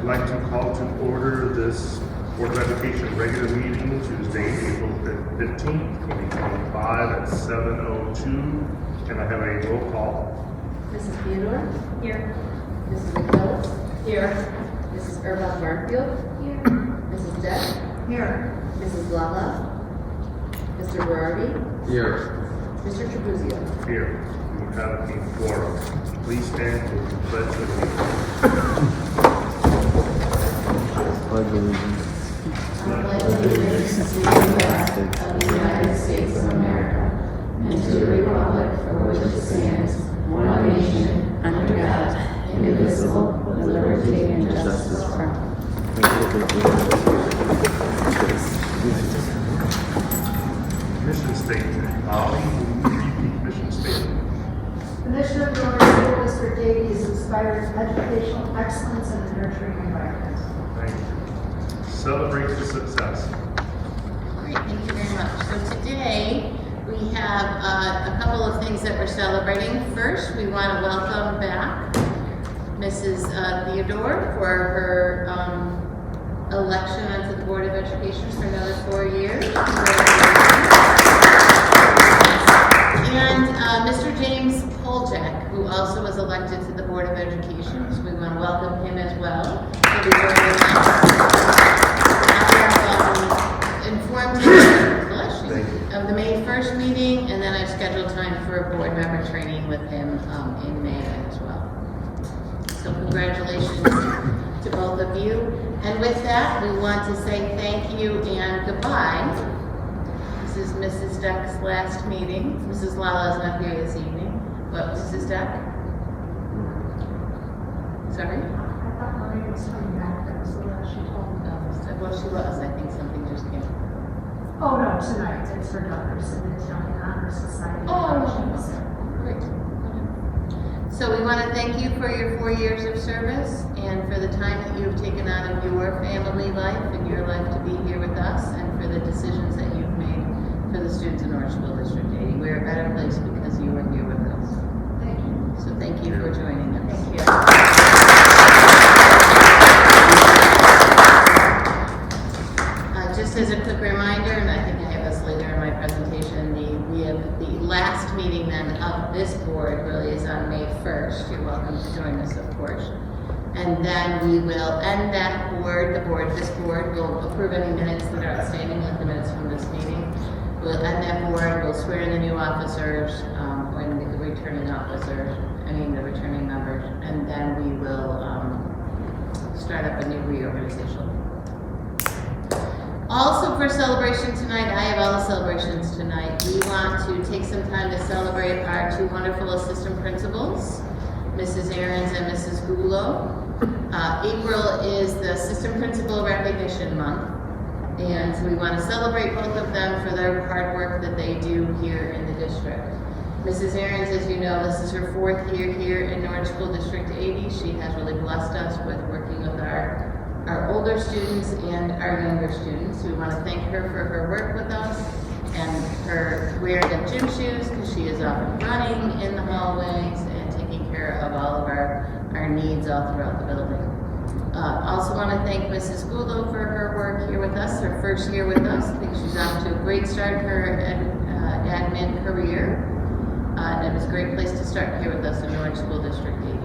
like to call to order this Board of Education regular meeting Tuesday, April 15th, 2025 at 7:02. Can I have a roll call? Mrs. Theodore? Here. Mrs. McDowell? Here. Mrs. Irma Barfield? Here. Mrs. Deck? Here. Mrs. Lala? Mr. Berardi? Here. Mr. Trabuzio? Here. We have a quorum. Please stand for the pledge of allegiance. Pledge allegiance. I pledge allegiance to the flag of the United States of America and to the republic for which it stands, one nation, under God, indivisible, with liberty and justice for all. Mission statement. Holly, will you read the mission statement? The mission of the Orange School District 80 is inspiring educational excellence and a nurturing environment. Thank you. Celebrate the success. Great, thank you very much. So today, we have a couple of things that we're celebrating. First, we want to welcome back Mrs. Theodore for her election onto the Board of Education for another 4 years. And Mr. James Poljak, who also was elected to the Board of Education. So we want to welcome him as well. He'll be joining us. Informed you of the May 1st meeting, and then I've scheduled time for a board member training with him in May as well. So congratulations to both of you. And with that, we want to say thank you and goodbye. This is Mrs. Deck's last meeting. Mrs. Lala is not here this evening, but Mrs. Deck? Sorry? I thought Maria was coming back, that was the last she told me. Well, she was. I think something just came. Oh, no, tonight, it's her daughters in the Italian Honor Society. Oh, great. So we want to thank you for your 4 years of service and for the time that you've taken out of your family life and your life to be here with us, and for the decisions that you've made for the students in Orange School District 80. We're a better place because you were here with us. Thank you. So thank you for joining us. Thank you. Just as a quick reminder, and I think I have this later in my presentation, we have the last meeting then of this board really is on May 1st. You're welcome to join us, of course. And then we will end that board, this board will approve any minutes that are outstanding, like the minutes from this meeting. We'll end that board, we'll swear in the new officers, and the returning officers, the returning members, and then we will start up a new reorganization. Also for celebration tonight, I have all the celebrations tonight. We want to take some time to celebrate our two wonderful assistant principals, Mrs. Ahrens and Mrs. Gulo. April is the Assistant Principal Recognition Month, and so we want to celebrate both of them for their hard work that they do here in the district. Mrs. Ahrens, as you know, this is her 4th year here in Orange School District 80. She has really blessed us with working with our older students and our younger students. We want to thank her for her work with us and her wearing of gym shoes, because she is often running in the hallways and taking care of all of our needs all throughout the building. Also want to thank Mrs. Gulo for her work here with us, her 1st year with us. I think she's off to a great start in her admin career. And it was a great place to start here with us in Orange School District 80.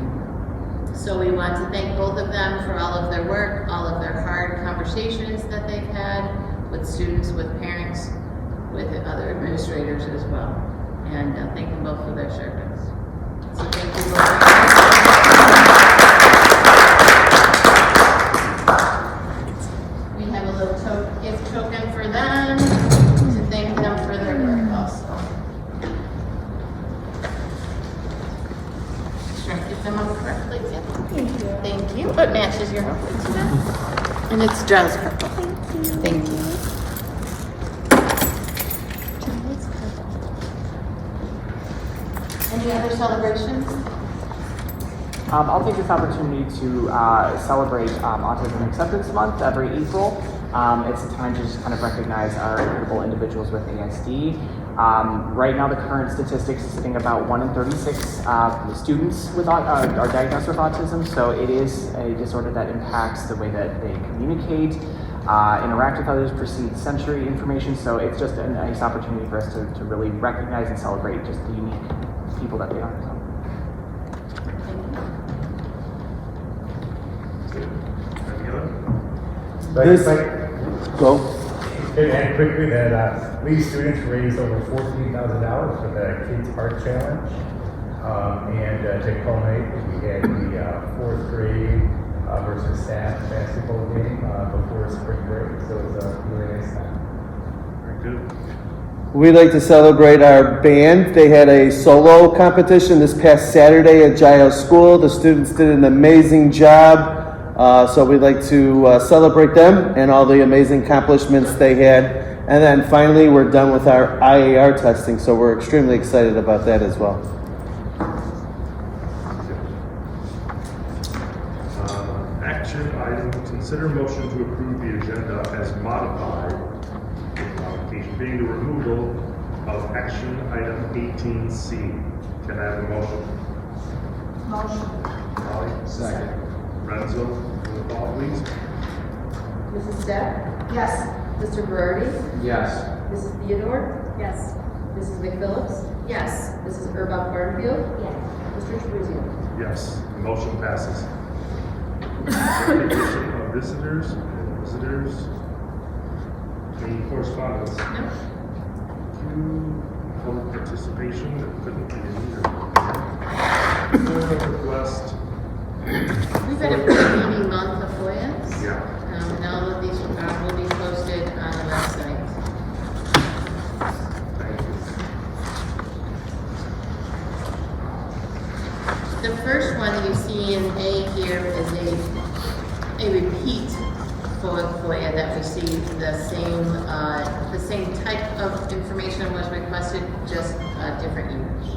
So we want to thank both of them for all of their work, all of their hard conversations that they've had with students, with parents, with other administrators as well. And thank them both for their service. So thank you both. We have a little gift token for them to thank them for their work also. Sure, get them up correctly. Yeah. Thank you. Thank you. It matches your outfit today. And it's dress purple. Thank you. Any other celebrations? I'll take this opportunity to celebrate Autism Acceptance Month every April. It's a time to just kind of recognize our incredible individuals with ASD. Right now, the current statistics is sitting about 1 in 36 students are diagnosed with autism, so it is a disorder that impacts the way that they communicate, interact with others, perceive sensory information, so it's just a nice opportunity for us to really recognize and celebrate just the unique people that they are. Any other? This- Go. And quickly, that these students raised over $14,000 for the Kids Art Challenge. And to culminate, we had the fourth grade versus staff basketball game before spring break. So it was a really nice time. Very good. We'd like to celebrate our band. They had a solo competition this past Saturday at Giles School. The students did an amazing job. So we'd like to celebrate them and all the amazing accomplishments they had. And then finally, we're done with our IAR testing, so we're extremely excited about that as well. Action item, consider motion to approve the agenda as modified. Modification being the removal of action item 18C. Can I have a motion? Motion. Molly? Second. Renzo, roll call please. Mrs. Steph? Yes. Mr. Berardi? Yes. Mrs. Theodore? Yes. Mrs. McPhillips? Yes. Mrs. Urbach Barnfield? Yes. Mr. Trevisan? Yes, the motion passes. Recognition of visitors and visitors. Any correspondence? No? Public participation that couldn't be in either. Request. We've had a pretty meaty month of FOIAs. Yeah. Now that these will be posted on the website. Thank you. The first one that you see in A here is a repeat for FOIA that received the same type of information was requested, just different years.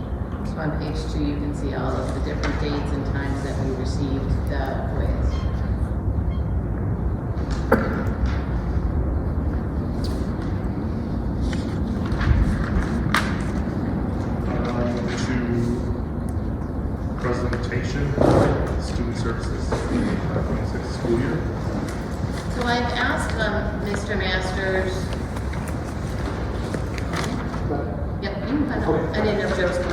So on page 2, you can see all of the different dates and times that we received the FOIAs. To presentation, student services, 26 school year. So I've asked Mr. Masters. Yep, you can find out. I didn't know if Joe was coming.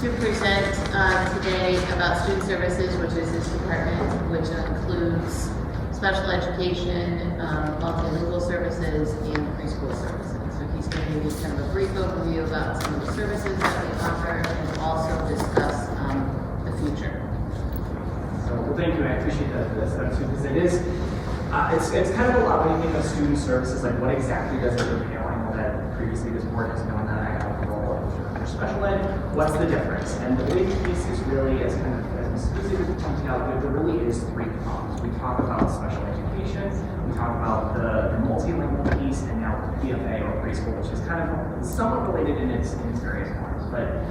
To present today about student services, which is his department, which includes special education, multilingual services, and preschool services. So he's going to give you kind of a brief overview about some of the services that we offer and also discuss the future. So, well, thank you. I appreciate this attitude because it is, it's kind of a lot when you think of student services, like what exactly does it entail? I know that previously this board has known that I have a role for special ed. What's the difference? And the big piece is really, as kind of, as Ms. Susie was pointing out, there really is 3 components. We talk about special education, we talk about the multilingual piece, and now PFA or preschool, which is kind of somewhat related in its various forms. But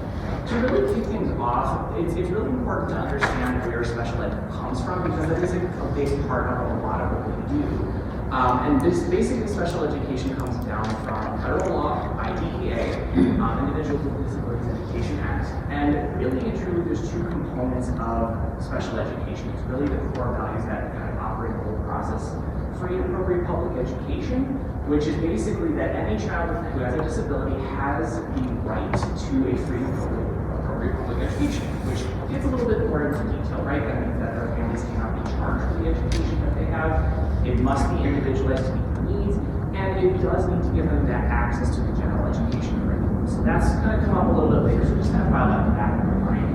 to really kick things off, it's really important to understand where special ed comes from because that is a big part of a lot of what we do. And this basically special education comes down from federal law, IDEA, Individuals with Disabilities Education Act. And really and truly, there's 2 components of special education. It's really the core values that kind of operate the whole process. Free and appropriate public education, which is basically that any child who has a disability has the right to a free and appropriate public education, which gets a little bit more into detail, right? That means that their families cannot be charged for the education that they have. It must be individualized to meet their needs, and it does need to give them that access to the general education curriculum. So that's going to come up a little bit later, so just kind of file that in the back of your mind.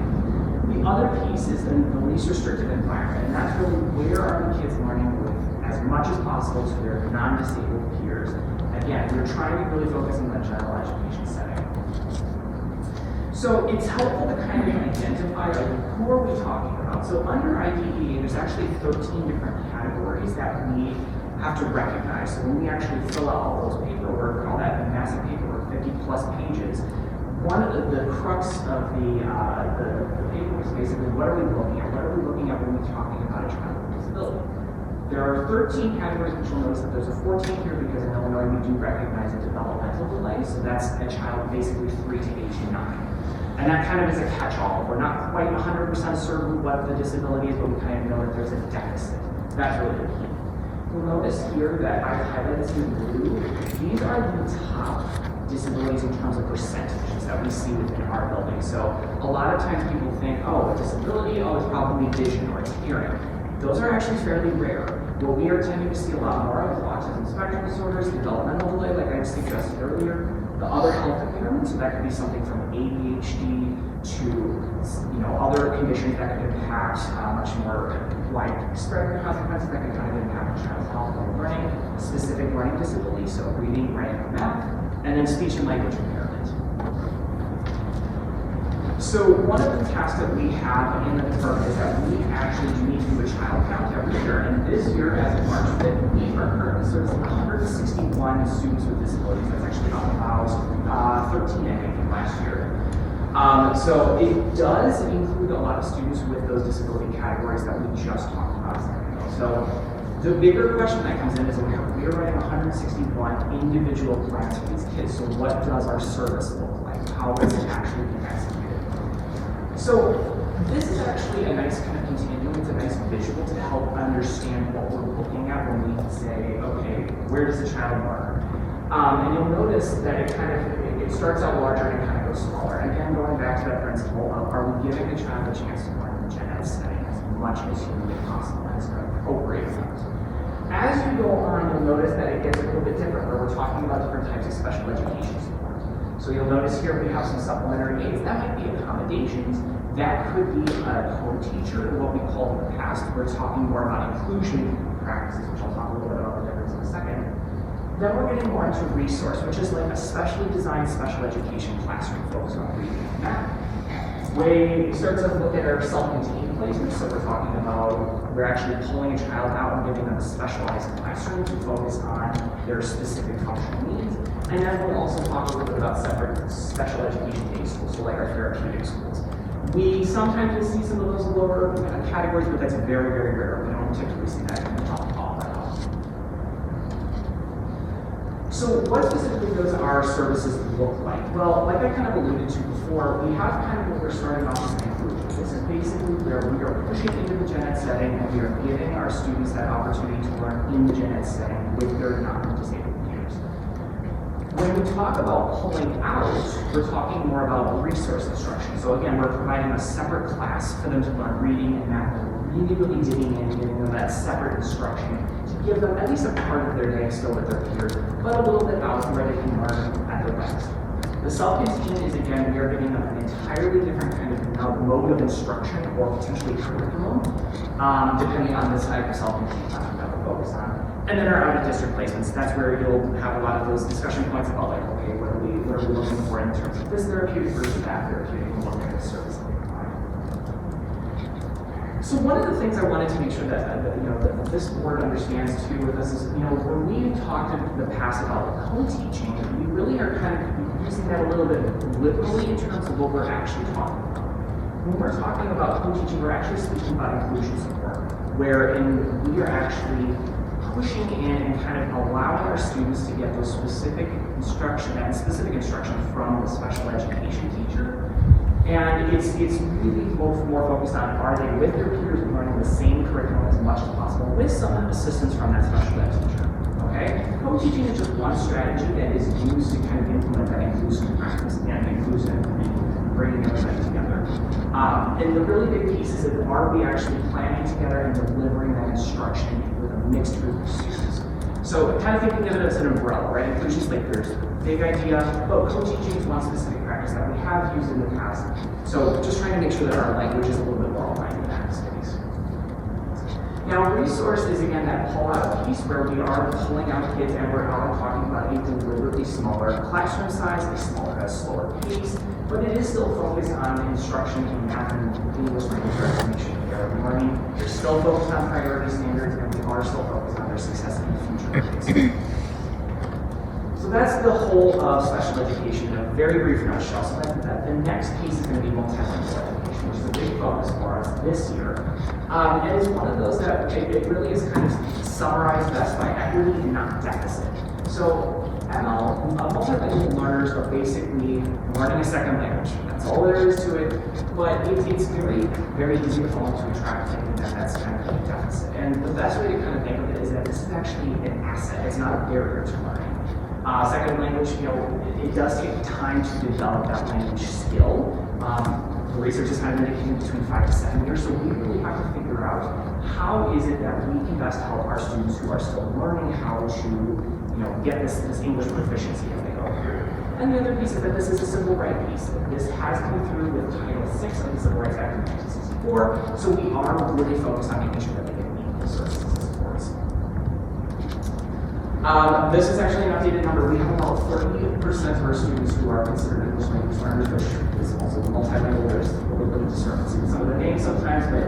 The other piece is the least restrictive environment, and that's really where are the kids learning with as much as possible to their non-disabled peers. Again, we're trying to really focus on the general education setting. So it's helpful to kind of identify like, who are we talking about. So under IDEA, there's actually 13 different categories that we have to recognize. So when we actually fill out all those paperwork, all that massive paperwork, 50 plus pages, one of the crux of the paperwork is basically what are we looking at? What are we looking at when we're talking about a child with a disability? There there are 13 categories, which you'll notice that there's a 14th here because in Illinois we do recognize a developmental delay, so that's a child basically 3 to age 9. And that kind of is a catch-all. We're not quite 100% certain what the disability is, but we kind of know that there's a deficit. That's really the key. You'll notice here that I've highlighted this in blue. These are the top disabilities in terms of percentages that we see within our building. So a lot of times people think, oh, a disability, oh, it's probably vision or it's hearing. Those are actually fairly rare. What we are tending to see a lot more of is autism spectrum disorders, developmental delay, like I suggested earlier, the other health impairments, so that could be something from ADHD to other conditions that could impact much more widespread consequences that can kind of impact a child's health while learning, specific learning disabilities, so reading, writing, or math, and then speech and language impairment. So one of the tasks that we have in the department is that we actually do need to do a child count every year, and this year, as of March 5th, we are currently servicing 161 students with disabilities. That's actually up about 13, I think, from last year. So it does include a lot of students with those disability categories that we just talked about a second ago. So the bigger question that comes in is we are running 161 individual plans for these kids. So what does our service look like? How is it actually being executed? So this is actually a nice kind of continuum. It's a nice visual to help understand what we're looking at when we say, okay, where does the child learn? And you'll notice that it starts out larger and it kind of goes smaller. And again, going back to that principle of, are we giving the child a chance to learn in the gen ed setting as much as humanly possible and as appropriate amount? As you go on, you'll notice that it gets a little bit different, where we're talking about different types of special education support. So you'll notice here we have some supplementary aids. That might be accommodations. That could be a co-teacher, what we called in the past. We're talking more about inclusion practices, which I'll talk a little bit about the difference in a second. Then we're getting more into resource, which is like a specially designed special education classroom focused on reading and math. We start to look at our self-contained placements, so we're talking about, we're actually pulling a child out and giving them a specialized classroom to focus on their specific functional needs. And then we'll also talk a little bit about separate special education day schools, so like our therapeutic schools. We sometimes will see some of those lower categories, but that's very, very rare. We don't typically see that in the top that often. So what specifically does our services look like? Well, like I kind of alluded to before, we have kind of what we're starting off as an inclusion. This is basically where we are pushing into the gen ed setting and we are giving our students that opportunity to learn in the gen ed setting with their non-disabled peers. When we talk about pulling out, we're talking more about resource instruction. So again, we're providing a separate class for them to learn reading and math, and really digging in, giving them that separate instruction to give them at least a part of their day still with their peers, but a little bit out where they can learn at their best. The self-contained is, again, we are giving them an entirely different kind of mode of instruction or potentially curriculum, depending on the type of self-contained classroom that we're focused on. And then our out-of-district placements, that's where you'll have a lot of those discussion points about like, okay, what are we looking for in terms of this therapeutic versus that therapeutic, and what kind of service that we provide. So one of the things I wanted to make sure that this board understands too with us is, when we talked in the past about co-teaching, we really are kind of using that a little bit liberally in terms of what we're actually talking about. When we're talking about co-teaching, we're actually speaking about inclusion support, wherein we are actually pushing in and kind of allowing our students to get those specific instruction from the special education teacher. And it's really more focused on, are they with their peers learning the same curriculum as much as possible with some assistance from that special ed teacher. Okay? Co-teaching is just one strategy that is used to kind of implement that inclusive practice and inclusive bringing everybody together. And the really big piece is that are we actually planning together and delivering that instruction with a mixed group of students? So kind of thinking of it as an umbrella, right? Inclusion's like there's a big idea, but co-teaching is one specific practice that we have used in the past. So just trying to make sure that our language is a little bit more aligned in that space. Now, resource is again that pull-out piece where we are pulling out kids and we're out talking about a deliberately smaller classroom size, a slower pace, but it is still focused on instruction in math and English language arts to make sure that they are learning. They're still focused on priority standards and we are still focused on their success in the future. So that's the whole of special education in a very brief nutshell. So that the next piece is going to be multilingual education. which is a big focus for us this year. And it's one of those that it really is kind of summarized best by equity and not deficit. So ML, multilingual learners are basically learning a second language. That's all there is to it. But it's very, very easy to fall into a trap thinking that that's kind of a deficit. And the best way to kind of think of it is that this is actually an asset. It's not a barrier to learning. Second language, it does take time to develop that language skill. The research is kind of indicating between 5 to 7 years, so we really have to figure out how is it that we can best help our students who are still learning how to get this English proficiency as they go through. And the other piece is that this is a civil rights piece. This has come through with Title VI of the Civil Rights Act of 1964, so we are really focused on making sure that they get meaningful services and supports. This is actually an updated number. We have about 30% of our students who are considered English language learners, which is also multilingual. There's a little bit of discrepancy with some of the names sometimes, but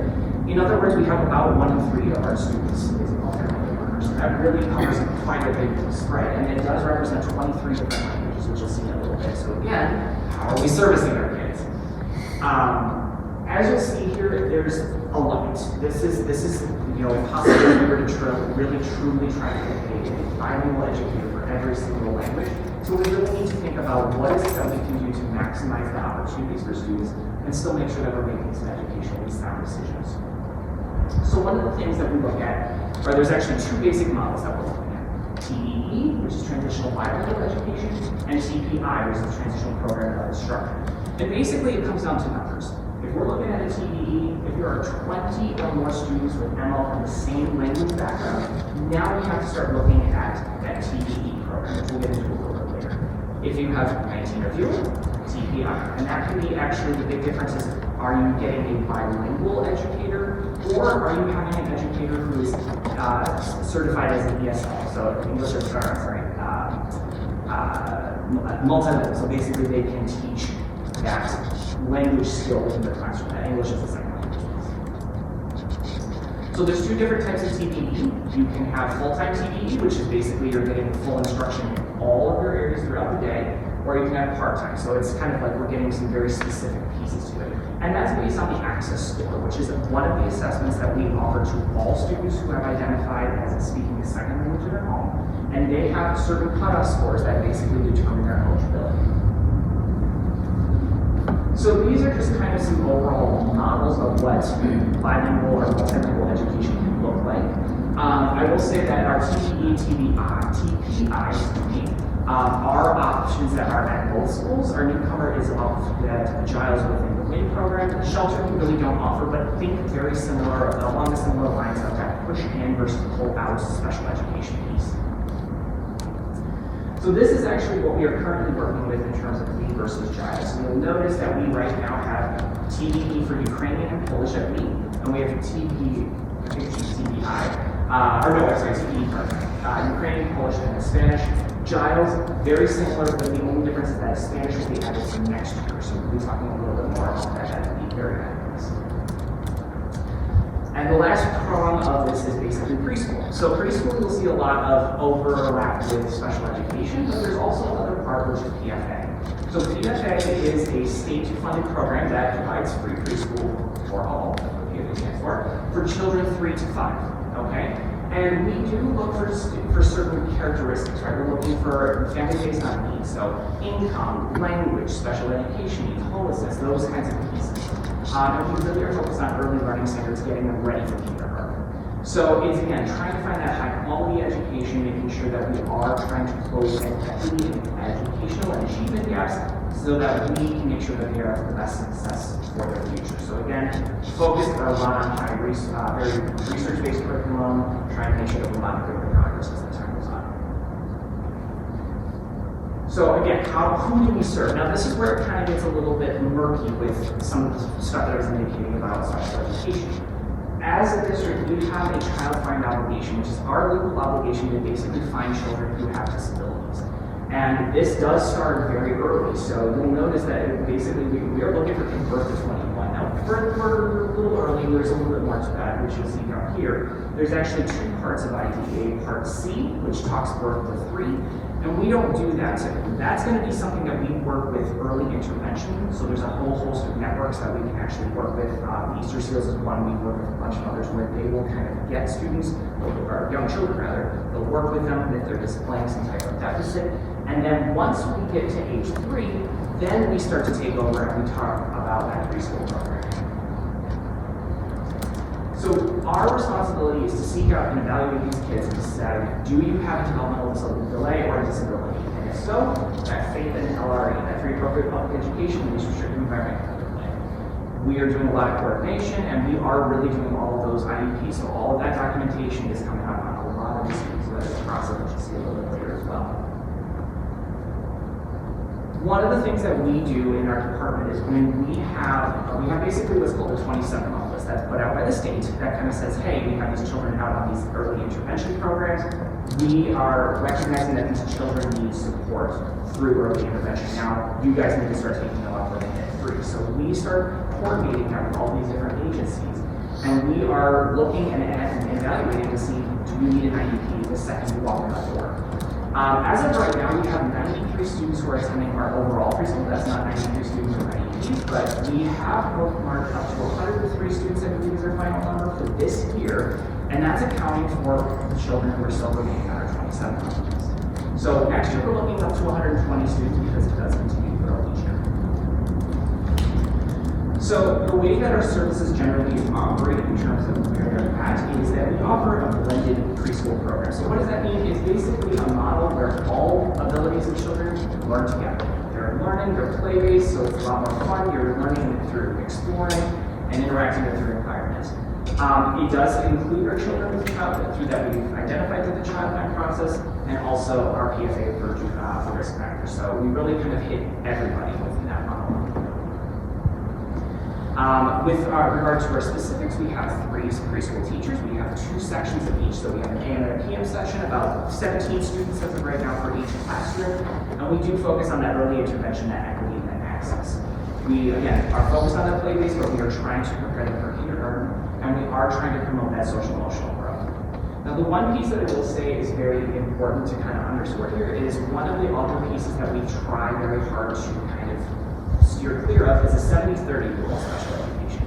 in other words, we have about 1 in 3 of our students is multilingual learners. So that really covers quite a big spread, and it does represent 23 different languages, which you'll see in a little bit. So again, how are we servicing our kids? As you'll see here, there's a limit. This is impossible if we were to really truly try to get a bilingual educator for every single language. So we really need to think about what is it that we can do to maximize the opportunities for students and still make sure that we're making some educationally sound decisions. So one of the things that we look at are there's actually 2 basic models that we're looking at. TEE, which is Transitional Bilingual Education, and TPI, which is Transitional Program of Instruction. And basically it comes down to numbers. If we're looking at a TEE, if there are 20 or more students with ML from the same language background, now we have to start looking at that TEE program, which we'll get into a little bit later. If you have 19 or fewer, TPI. And that can be actually the big difference is, are you getting a bilingual educator, or are you having an educator who is certified as an ESL, so English or multilingual. So basically they can teach that language skill within the classroom. That English is a second language. So there's 2 different types of TPE. You can have full-time TPE, which is basically you're getting full instruction in all of your areas throughout the day, or you can have part-time. So it's kind of like we're getting some very specific pieces to it. And that's based on the access score, which is one of the assessments that we offer to all students who have identified as speaking a second language in their home. And they have certain cutoff scores that basically determine their eligibility. So these are just kind of some overall models of what bilingual or multilingual education can look like. I will say that our TPI, are options that are at both schools. Our newcomer is at Giles within the WIN program. The shelter we really don't offer, but think very similar, along the similar lines of that push in versus pull out special education piece. So this is actually what we are currently working with in terms of WE versus Giles. So you'll notice that we right now have TPE for Ukrainian and Polish at WE, and we have TPI, TPE program. Ukrainian, Polish, and Spanish. Giles, very similar, but the only difference is that Spanish will be added to next year. So we'll be talking a little bit more about that at the very end of this. And the last prong of this is basically preschool. So preschool, you'll see a lot of overlap with special education, but there's also another part which is PFA. So PFA is a state-funded program that provides free preschool for all, that's what PFA stands for children 3 to 5, okay? And we do look for certain characteristics, right? We're looking for family based on needs, so income, language, special education needs, homelessness, those kinds of pieces. And we really are focused on early learning standards, getting them ready for kindergarten. So it's, again, trying to find that high quality education, making sure that we are trying to close equity and educational and achievement gaps so that we can make sure that they are the best success for their future. So again, focused a lot on very research-based curriculum, trying to make sure that we monitor the progress as the time goes on. So again, who do we serve? Now this is where it kind of gets a little bit murky with some of the stuff that I was indicating about special education. As a district, we have a child find obligation, which is our legal obligation to basically find children who have disabilities. And this does start very early, so you'll notice that basically we are looking for birth to 21. Now, for a little early, there's a little bit more to that, which you'll see down here. There's actually 2 parts of IDEA. Part C, which talks birth to 3, And we don't do that typically. That's going to be something that we work with early intervention. So there's a whole host of networks that we can actually work with. Easter Seals is one. We work with a bunch of others where they will kind of get students, or young children rather, they'll work with them if they're displaying some type of deficit. And then once we get to age 3, then we start to take over and we talk about that preschool program. So our responsibility is to seek out and evaluate these kids and decide, do you have a developmental delay or a disability? And if so, that FAPE and LRE, that free appropriate public education, least restrictive environment plan. We are doing a lot of coordination and we are really doing all of those IEPs. So all of that documentation is coming out on a lot of the students, so that's a process that you'll see a little bit later as well. One of the things that we do in our department is when we have basically what's called a 27-month list that's put out by the state that kind of says, hey, we have these children out on these early intervention programs. We are recognizing that these children need support through early intervention. Now, you guys need to start taking them up when they hit 3. So we start coordinating that with all these different agencies. And we are looking and evaluating to see, do you need an IEP the second you walk in the door? As of right now, we have 93 students who are attending our overall preschool. That's not 93 students with IEPs, but we have bookmarked up to 103 students, I believe is our final number for this year, and that's accounting for the children who are still remaining at our 27 IEPs. So next year, we're looking up to 120 students because it does continue to grow each year. So the way that our services generally operate in terms of where they're at is that we offer a blended preschool program. So what does that mean? It's basically a model where all abilities of children learn together. They're learning, they're play-based, so it's a lot more fun. You're learning through exploring and interacting with your environment. It does include our children with childhood through that we've identified through the child mind process and also our PFA for risk factors. So we really kind of hit everybody within that model. With regard to our specifics, we have 3 preschool teachers. We have 2 sections of each. So we have an AM and a PM section, about 17 students as of right now for each classroom. And we do focus on that early intervention, that equity, and that access. We, again, are focused on that play-based, but we are trying to prepare them for kindergarten, and we are trying to promote that social-emotional growth. Now, the one piece that I will say is very important to kind of underscore here is one of the other pieces that we try very hard to kind of steer clear of is a 70-30 rule of special education.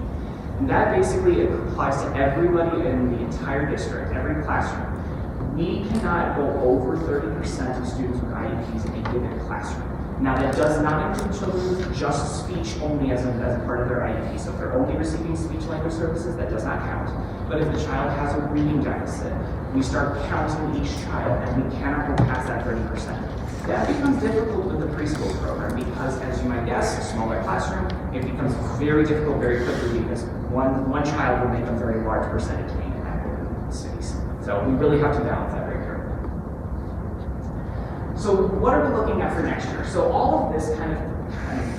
And that basically applies to everybody in the entire district, every classroom. We cannot go over 30% of students with IEPs in a given classroom. Now, that does not include children with just speech only as a part of their IEP. So if they're only receiving speech language services, that does not count. But if the child has a reading deficit, we start counting each child, and we cannot go past that 30%. That becomes difficult with the preschool program because, as you might guess, a smaller classroom, it becomes very difficult very quickly because one child will make a very large percentage gain in that cities. So we really have to balance that very carefully. So what are we looking at for next year? So all of this kind of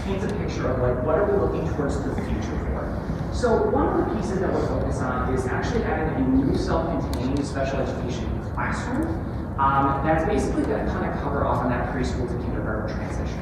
paints a picture of like, what are we looking towards the future for? So one of the pieces that we're focused on is actually adding a new self-contained special education classroom. That's basically going to kind of cover off on that preschool to kindergarten transition.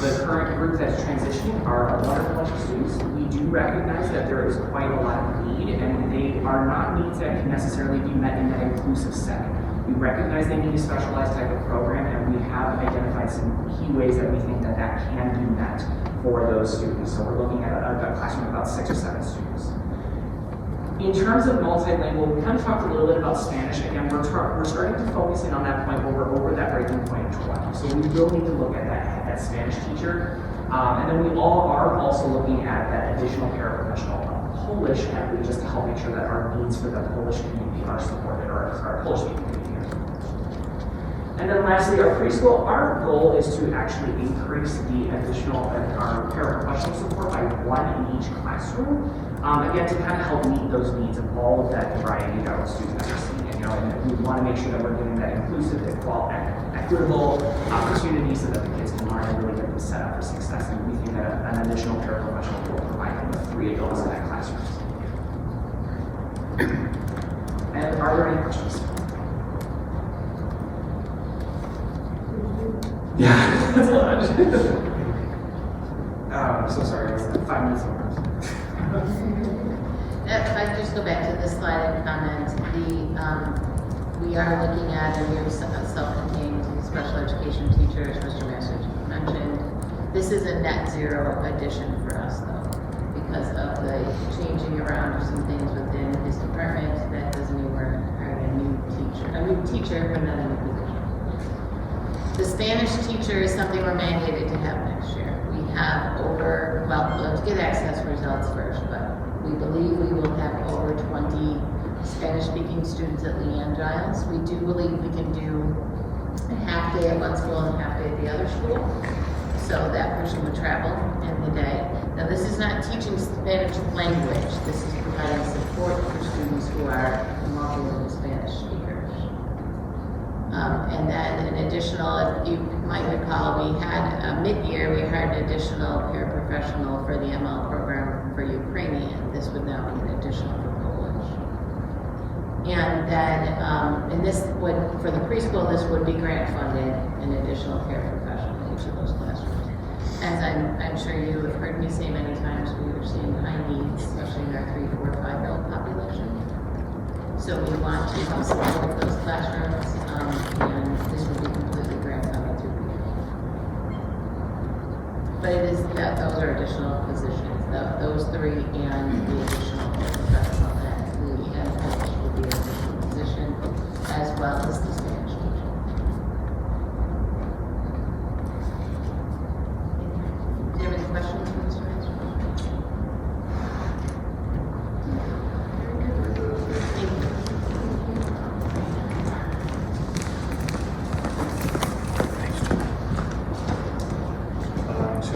The current group that's transitioning are a wonderful bunch of students. We do recognize that there is quite a lot of need, and they are not needs that can necessarily be met in that inclusive setting. We recognize they need a specialized type of program, and we have identified some key ways that we think that that can be met for those students. So we're looking at a classroom of about 6 or 7 students. In terms of multilingual, we kind of talked a little bit about Spanish. Again, we're starting to focus in on that point where we're over that breaking point of 20. So we will need to look at that Spanish teacher. And then we all are also looking at that additional paraprofessional Polish equity just to help make sure that our needs for the Polish community are supported, or our Polish speaking community are supported. And then lastly, our preschool, our goal is to actually increase the additional our paraprofessional support by 1 in each classroom. Again, to kind of help meet those needs of all of that variety of students that we're seeing. And we want to make sure that we're giving that inclusive, equitable opportunity so that the kids can learn and really get them set up for success. And we think that an additional paraprofessional will provide them with 3 adults in that classroom. And are there any questions? Yeah, that's a lot. I'm so sorry, it's 5 minutes over. If I just go back to this slide and comment, we are looking at a new self-contained special education teacher, as Mr. Masters mentioned. This is a net zero addition for us though, because of the changing around of some things within his department. That doesn't mean we're hiring a new teacher, but not a new position. The Spanish teacher is something we're mandated to have next year. We have let's get access results first, but we believe we will have over 20 Spanish-speaking students at Leanne Giles. We do believe we can do a half day at one school and a half day at the other school. So that person would travel in the day. Now this is not teaching Spanish language. This is providing support for students who are multilingual Spanish speakers. And then an additional, if you might recall, we had mid-year, we hired an additional paraprofessional for the ML program for Ukrainian. This would now be an additional for Polish. And then, and this would, for the preschool, this would be grant funded, an additional paraprofessional in each of those classrooms. As I'm sure you have heard me say many times, we are seeing high needs, especially in our 3, 4, 5-year-old population. So we want to help support those classrooms, and this would be completely grant funded through PPP. But it is that those are additional positions, those 3 and the additional professional that we have published would be an additional position, as well as the Spanish teacher. Do you have any questions for Mr. Master? Thank you. To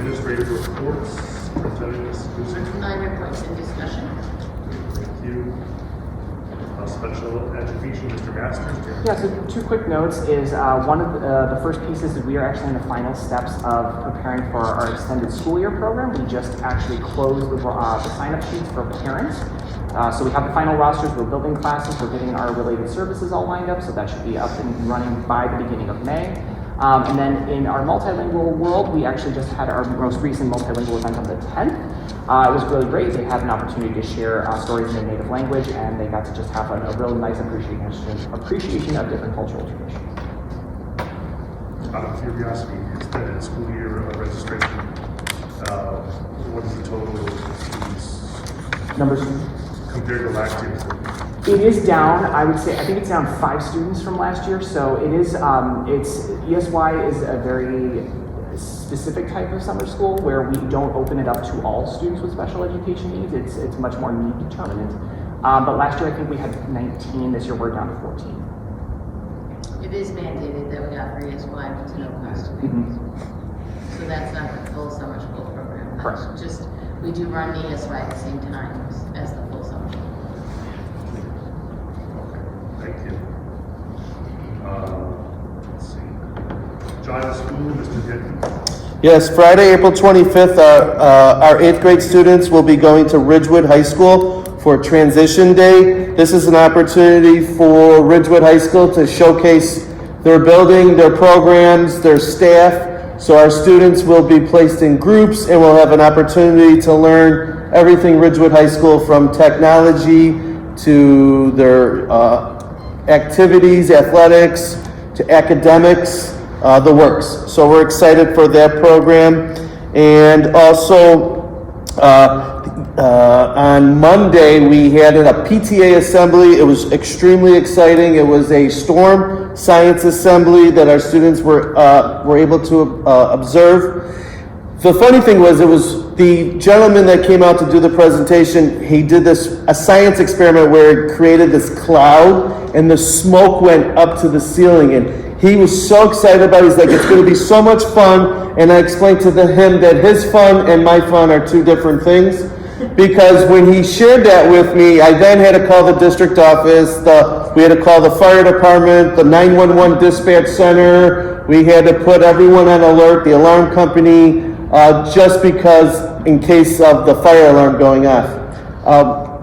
administrative reports, Superintendent Ms. Busick. Reports and discussion. Thank you. Special education, Mr. Masters. Yeah, so 2 quick notes is one of the first pieces is we are actually in the final steps of preparing for our extended school year program. We just actually closed the sign-up sheets for parents. So we have the final rosters, we're building classes, we're getting our related services all lined up, so that should be up and running by the beginning of May. And then in our multilingual world, we actually just had our most recent multilingual event on the 10th. It was really great. They had an opportunity to share stories in their native language, and they got to just have a really nice appreciation of different cultural traditions. Out of curiosity, extended school year registration, what is the total students Numbers? compared to last year? It is down, I would say, I think it's down 5 students from last year, so it is, ESY is a very specific type of summer school where we don't open it up to all students with special education needs. It's much more need determinant. But last year I think we had 19, this year we're down to 14. It is mandated that we offer ESY to no cost to parents. So that's not the full summer school program. That's Correct. just, we do run the ESY at the same time as the full summer school. Thank you. Let's see. Giles School, Mr. Denton. Yes, Friday, April 25th, our 8th grade students will be going to Ridgewood High School for Transition Day. This is an opportunity for Ridgewood High School to showcase their building, their programs, their staff. So our students will be placed in groups and will have an opportunity to learn everything Ridgewood High School, from technology to their activities, athletics, to academics, the works. So we're excited for that program. And also on Monday we had a PTA assembly. It was extremely exciting. It was a storm science assembly that our students were able to observe. The funny thing was, it was the gentleman that came out to do the presentation. He did a science experiment where he created this cloud and the smoke went up to the ceiling, and he was so excited about it. He's like, it's going to be so much fun. And I explained to him that his fun and my fun are 2 different things, because when he shared that with me, I then had to call the district office, we had to call the fire department, the 911 dispatch center, we had to put everyone on alert, the alarm company, just because in case of the fire alarm going off.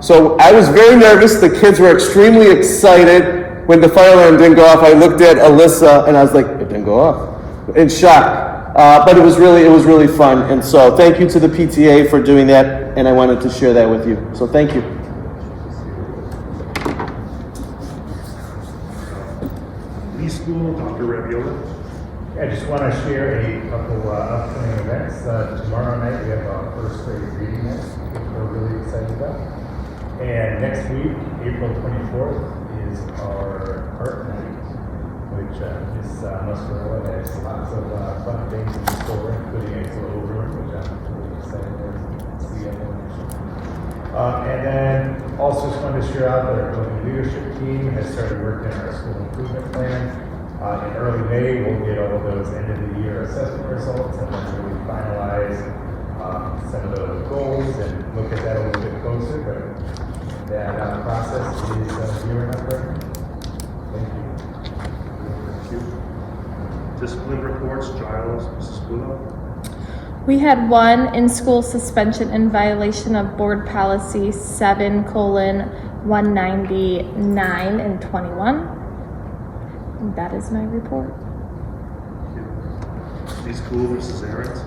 So I was very nervous. The kids were extremely excited. When the fire alarm didn't go off, I looked at Alyssa and I was like, it didn't go off, in shock. But it was really fun. And so thank you to the PTA for doing that, and I wanted to share that with you. So thank you. NSD School, Dr. Rabiola. I just want to share a couple upcoming events. Tomorrow night we have our first grade reading night, which we're really excited about. And next week, April 24th, is our art night, which Ms. Muscarella has lots of fun things in store, including a little room, which I'm really excited to see everyone. And then also just wanted to share out that our building leadership team has started working on our school improvement plan. In early May, we'll get all of those end of the year assessment results and then really finalize some of the goals and look at that a little bit closer. But that process is gearing up right now. Thank you. Thank you. Discipline reports, Giles, Mrs. Gulo. We had one in-school suspension in violation of board policy 7:199 and 21. And that is my report. The school, Mrs. Aaron's.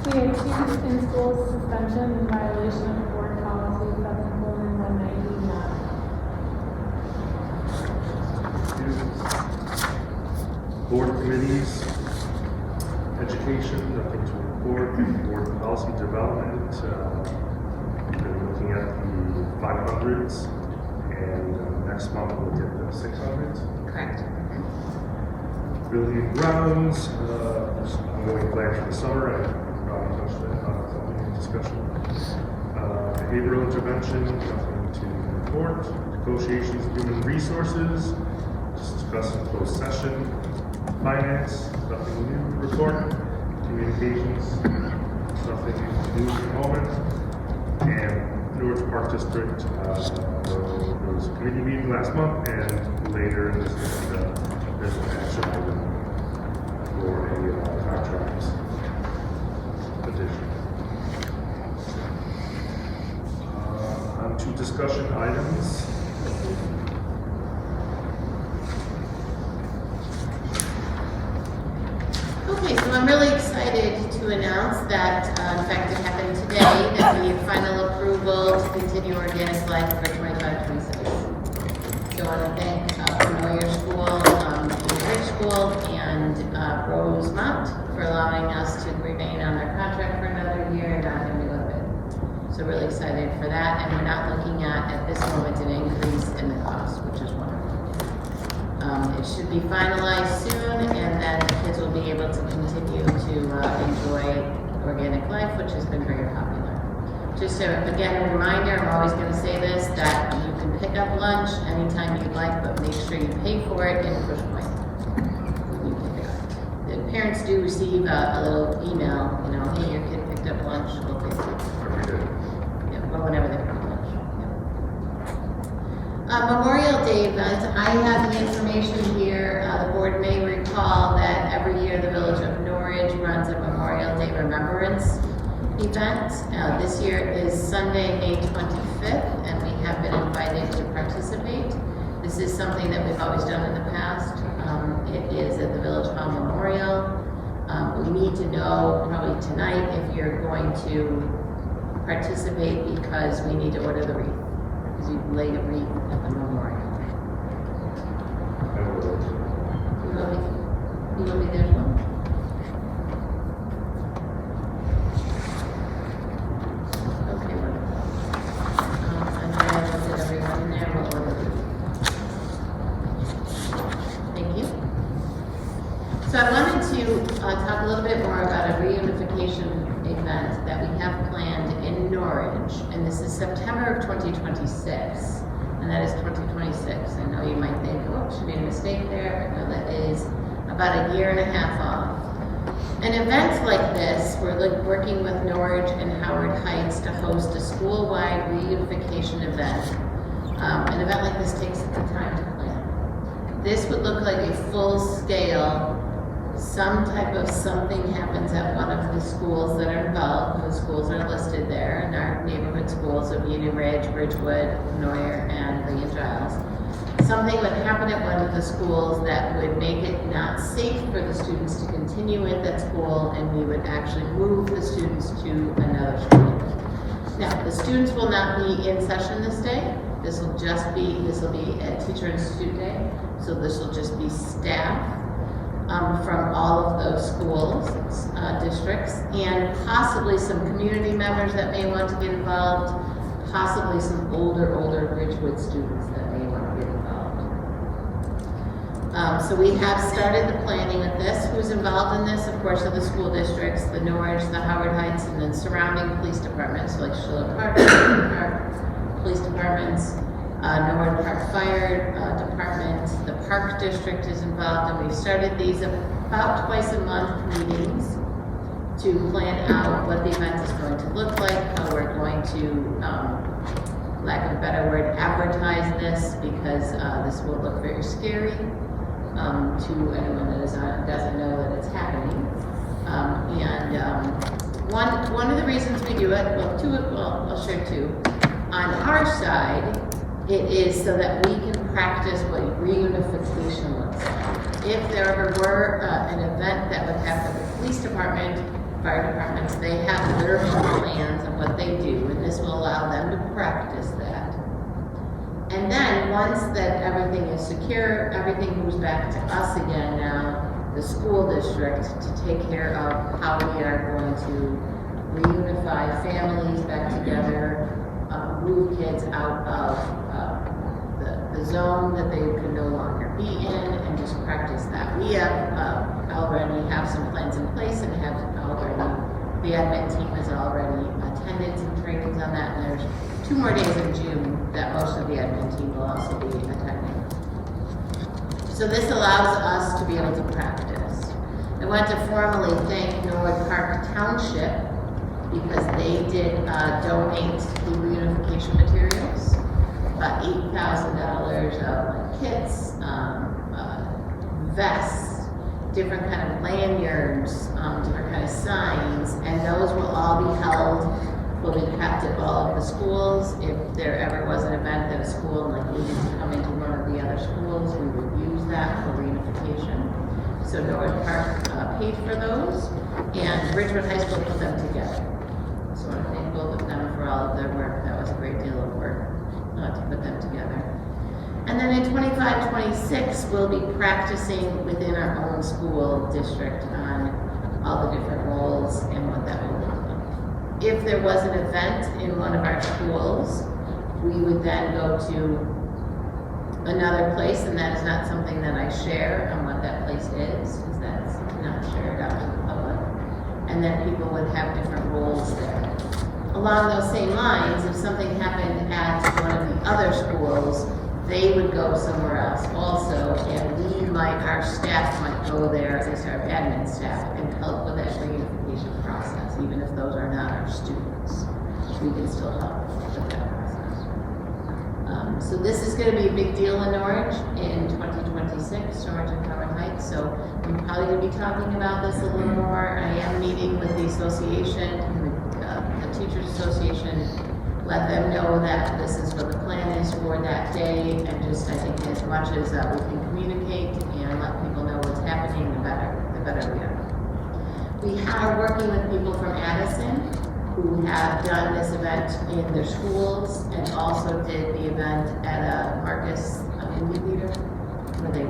We had two in-school suspension in violation of board policy 7:199. Board committees, education, nothing to report. Board policy development, we've been looking at the 500s, and next month we'll get the 600s. Correct. Building and grounds, ongoing plans for the summer, I probably touched that, something in discussion. Behavioral intervention, nothing to report. Negotiations, human resources, discuss in closed session. Finance, nothing new to report. Communications, nothing new at the moment. And Newark Park District, there was a committee meeting last month, and later in this agenda, there's an action item for a contract addition. On to discussion items. Okay, so I'm really excited to announce that, in fact, it happened today, that we have final approval to continue organic life for 25-26. So I want to thank Moyer School, Rich School, and Rosemont for allowing us to remain on their contract for another year and not renew it. So really excited for that, and we're not looking at this moment, an increase in the cost, which is wonderful. It should be finalized soon, and then the kids will be able to continue to enjoy organic life, which has been very popular. Just again, a reminder, I'm always going to say this, that you can pick up lunch anytime you'd like, but make sure you pay for it in Push Point. You pick it up. The parents do receive a little email, hey, your kid picked up lunch, go pay for it. Every day. Yeah, or whenever they pick up lunch. Memorial Day event, I have the information here. The board may recall that every year the Village of Norwich runs a Memorial Day Remembrance event. This year is Sunday, May 25th, and we have been invited to participate. This is something that we've always done in the past. It is at the Village Hall Memorial. We need to know probably tonight if you're going to participate, because we need to order the wreath. Because you laid a wreath at the memorial. You want me there as well? Okay, wonderful. And I looked at everyone in there, we'll order the wreath. Thank you. So I wanted to talk a little bit more about a reunification event that we have planned in Norwich, and this is September of 2026, and that is 2026. I know you might think, oh, it should be a mistake there, but no, that is about a year and a half off. An event like this, we're working with Norwich and Howard Heights to host a school-wide reunification event. An event like this takes the time to plan. This would look like a full-scale, some type of something happens at one of the schools that are involved. The schools are listed there, and our neighborhood schools of Union Ridge, Ridgewood, Neuer, and Lee and Giles. Something would happen at one of the schools that would make it not safe for the students to continue at that school, and we would actually move the students to another school. Now, the students will not be in session this day. This will be a teacher and student day, so this will just be staff from all of those schools, districts, and possibly some community members that may want to get involved, possibly some older Ridgewood students that may want to get involved. So we have started the planning of this. Who's involved in this? Of course, are the school districts, the Norwich, the Howard Heights, and then surrounding police departments like Schiller Park, police departments, Norwood Park Fire Department, the Park District is involved, and we've started these about twice a month meetings to plan out what the event is going to look like, how we're going to, lack of a better word, advertise this, because this will look very scary to anyone that doesn't know that it's happening. One of the reasons we do it, I'll share two. On our side, it is so that we can practice what reunification looks like. If there ever were an event that would happen with the police department, fire departments, they have their own plans of what they do, and this will allow them to practice that. And then once that everything is secure, everything moves back to us again now, the school district, to take care of how we are going to reunify families back together, move kids out of the zone that they could no longer be in, and just practice that. We have already have some plans in place, and have already, the admin team has already attended some trainings on that, and there's 2 more days in June that most of the admin team will also be attending. So this allows us to be able to practice. I want to formally thank Norwood Park Township because they did donate the reunification materials, about $8,000 of kits, vests, different kind of lanyards, different kind of signs, and those will all be held, will be kept at all of the schools. If there ever was an event at a school and like needed to come into one of the other schools, we would use that for reunification. So Norwood Park paid for those, and Ridgewood High School put them together. So I want to thank both of them for all of their work. That was a great deal of work to put them together. And then in 25-26, we'll be practicing within our own school district on all the different roles and what that will look like. If there was an event in one of our schools, we would then go to another place, and that is not something that I share on what that place is, because that's not shared out to the public. And then people would have different roles there. Along those same lines, if something happened at one of the other schools, they would go somewhere else also, and our staff might go there, at least our admin staff, and help with that reunification process, even if those are not our students. We can still help with that process. So this is going to be a big deal in Norwich in 2026, Norwich and Howard Heights, so I'm probably going to be talking about this a little more. I am meeting with the association, the Teachers Association, let them know that this is what the plan is for that day, and just, I think, as much as we can communicate and let people know what's happening, the better we are. We are working with people from Addison who have done this event in their schools and also did the event at a Marcus Indian Theater, where they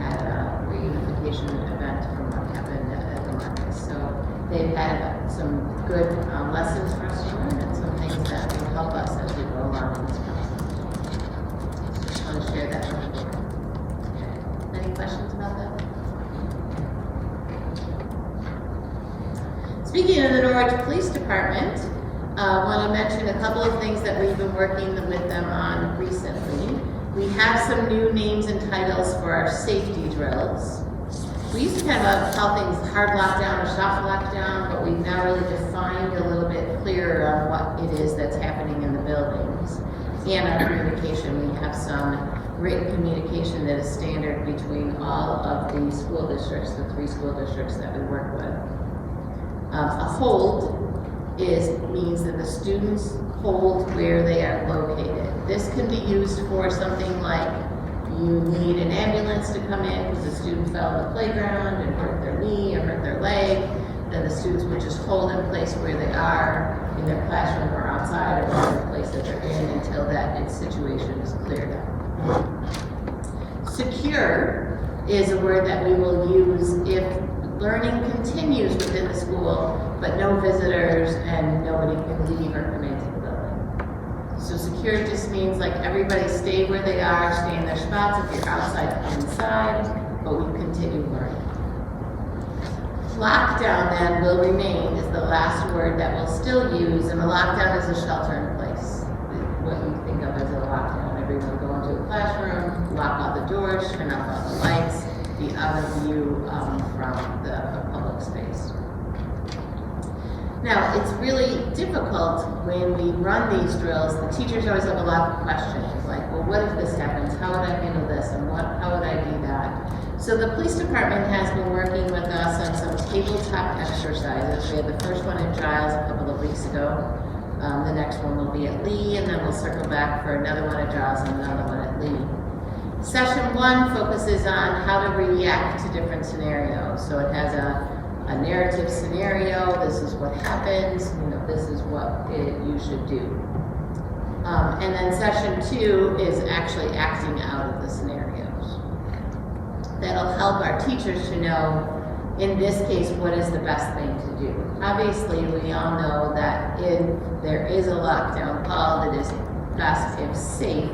had a reunification event from what happened at the Marcus. So they've had some good lessons for us to learn and some things that will help us as we go along in this process. Just want to share that with you. Okay. Any questions about that? Speaking of the Norwich Police Department, I want to mention a couple of things that we've been working with them on recently. We have some new names and titles for our safety drills. We used to kind of call things hard lockdown or soft lockdown, but we've now really defined a little bit clearer on what it is that's happening in the buildings. And our communication, we have some written communication that is standard between all of the school districts, the 3 school districts that we work with. A hold means that the students hold where they are located. This can be used for something like you need an ambulance to come in because a student fell on the playground and hurt their knee or hurt their leg. Then the students would just hold in place where they are in their classroom or on outside or whatever place that they're in until that situation is cleared up. Secure is a word that we will use if learning continues within the school, but no visitors and nobody can leave or come into the building. So secure just means like everybody stay where they are, stay in their spots. If you're outside, come inside, but we continue learning. Lockdown then will remain is the last word that we'll still use, and a lockdown is a shelter in place. What you think of as a lockdown, everyone go into a classroom, lock all the doors, turn off all the lights, be out of view from the public space. Now, it's really difficult when we run these drills. The teachers always have a lot of questions, like, well, what if this happens? How would I handle this? And how would I do that? So the police department has been working with us on some tabletop exercises. We had the first one in Giles a couple of weeks ago. The next one will be at Lee, and then we'll circle back for another one at Giles and another one at Lee. Session 1 focuses on how to react to different scenarios. So it has a narrative scenario. This is what happens. This is what you should do. And then session 2 is actually acting out of the scenarios. That'll help our teachers to know, in this case, what is the best thing to do. Obviously, we all know that if there is a lockdown call, it is best, if safe,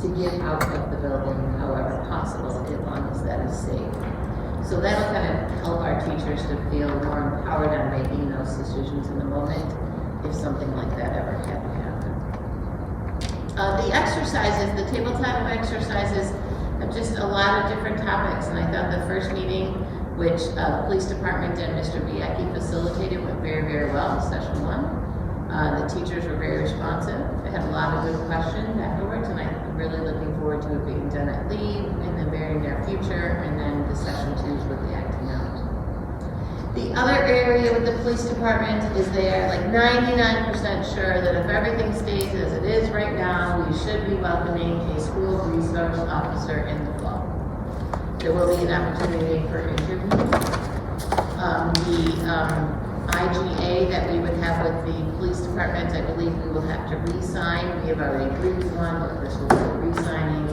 to get out of the building however possible, as long as that is safe. So that'll kind of help our teachers to feel more empowered on making those decisions in the moment if something like that ever had to happen. The exercises, the tabletop exercises, have just a lot of different topics, and I thought the first meeting, which the police department and Mr. Biecki facilitated, went very, very well, session 1. The teachers were very responsive. I had a lot of good questions afterwards, and I'm really looking forward to it being done at Lee in the very near future, and then the session 2s with the acting out. The other area with the police department is they are like 99% sure that if everything stays as it is right now, we should be welcoming a school resource officer in the fall. There will be an opportunity for interviews. The IGA that we would have with the police department, I believe we will have to re-sign. We have already agreed to one, but Chris will be re-signing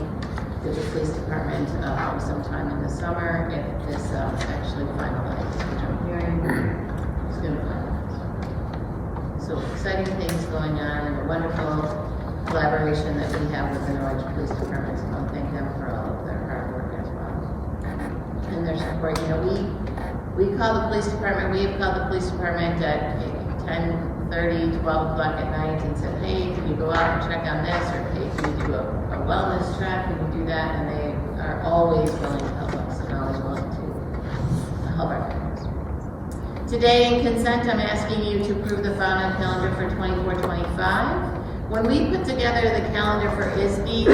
with the police department sometime in the summer if this actually finalizes, which I'm hearing is going to finalize. So exciting things going on, and a wonderful collaboration that we have with the Norwich Police Department. So I thank them for all of their hard work as well and their support. We call the police department. We have called the police department at 10:30, 12 o'clock at night and said, hey, can you go out and check on this? Or hey, can you do a wellness check? Can you do that? And they are always willing to help us and always willing to help our families. Today in consent, I'm asking you to approve the following calendar for 24-25. When we put together the calendar for ISB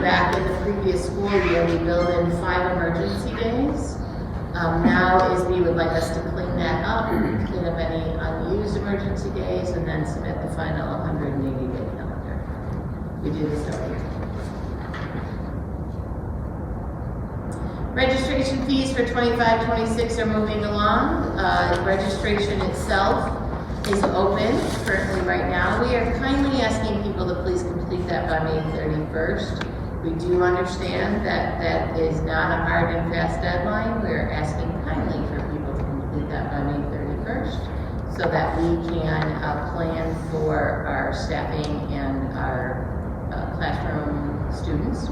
back in the previous school year, we built in 5 emergency days. Now ISB would like us to clean that up, clean up any unused emergency days, and then submit the final 180-day calendar. We do this every year. Registration fees for 25-26 are moving along. Registration itself is open currently right now. We are kindly asking people to please complete that by May 31st. We do understand that that is not a hard and fast deadline. We're asking kindly for people to complete that by May 31st so that we can plan for our staffing and our classroom students.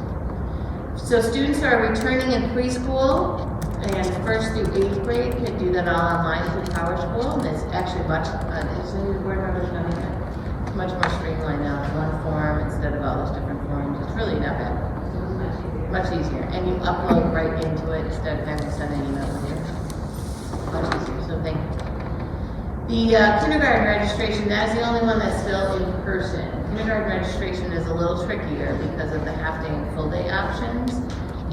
So students who are returning in preschool and 1st through 8th grade can do that all online through PowerSchool, and it's actually much more streamlined now. It's one form instead of all those different forms. It's really not bad. Much easier. And you upload right into it instead of having to send an email with you. Much easier, so thank you. The kindergarten registration, that is the only one that's still in person. Kindergarten registration is a little trickier because of the half-day and full-day options,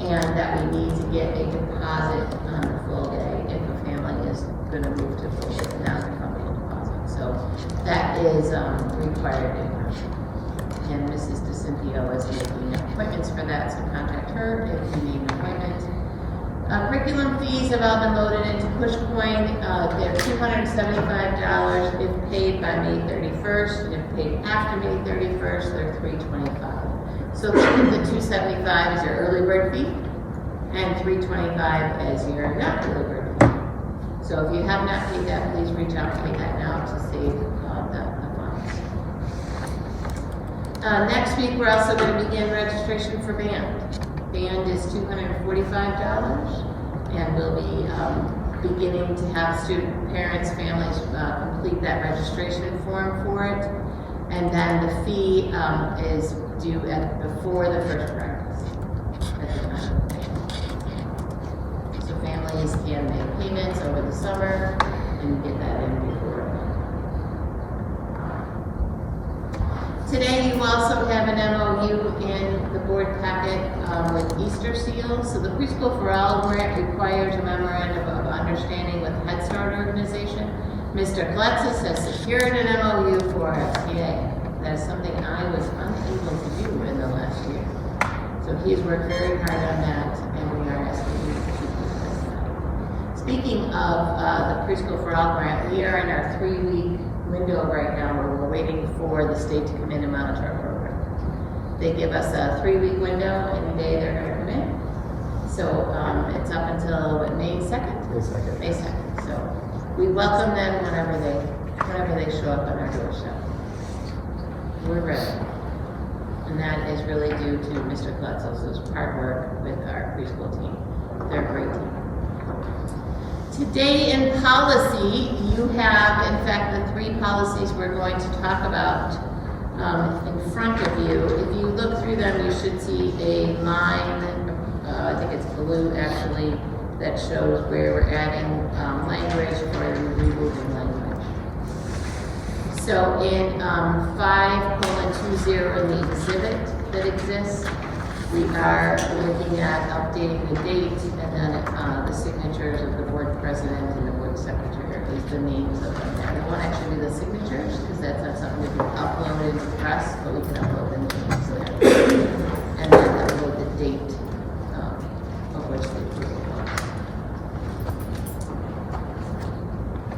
and that we need to get a deposit on the full day if a family is going to move to full day, non-refundable deposit. So that is required in person. And Mrs. DeCinthio is making appointments for that, so contact her if you need an appointment. Curriculum fees have all been loaded into PushPoint. They're $275 if paid by May 31st, and if paid after May 31st, they're $325. So think of the $275 as your early bird fee, and $325 as your not early bird fee. So if you have not paid that, please reach out to me that now to save the funds. Next week, we're also going to begin registration for band. Band is $245, and we'll be beginning to have student parents, families complete that registration form for it. And then the fee is due before the first practice at the time of payment. So families can make payments over the summer and get that in before. Today you also have an MOU in the board packet with Easter seals. So the Preschool for All grant requires a memorandum of understanding with Head Start organization. Mr. Kletzis has secured an MOU for FTA. That is something I was unable to do in the last year. So he's worked very hard on that, and we are asking you to keep this. Speaking of the Preschool for All grant, we are in our 3-week window right now where we're waiting for the state to come in and monitor our program. They give us a 3-week window, any day they're going to come in. So it's up until May 2nd? May 2nd. So we welcome them whenever they show up on our doorstep. We're ready. And that is really due to Mr. Kletzos' hard work with our preschool team. They're a great team. Today in policy, you have, in fact, the 3 policies we're going to talk about in front of you. If you look through them, you should see a line, I think it's blue actually, that shows where we're adding language or removing language. So in 5:20 in the exhibit that exists, we are looking at updating the date and then the signatures of the board president and the board secretary, at least the names of them. I won't actually do the signatures because that's not something we can upload into press, but we can upload the names there. And then upload the date of which the approval was.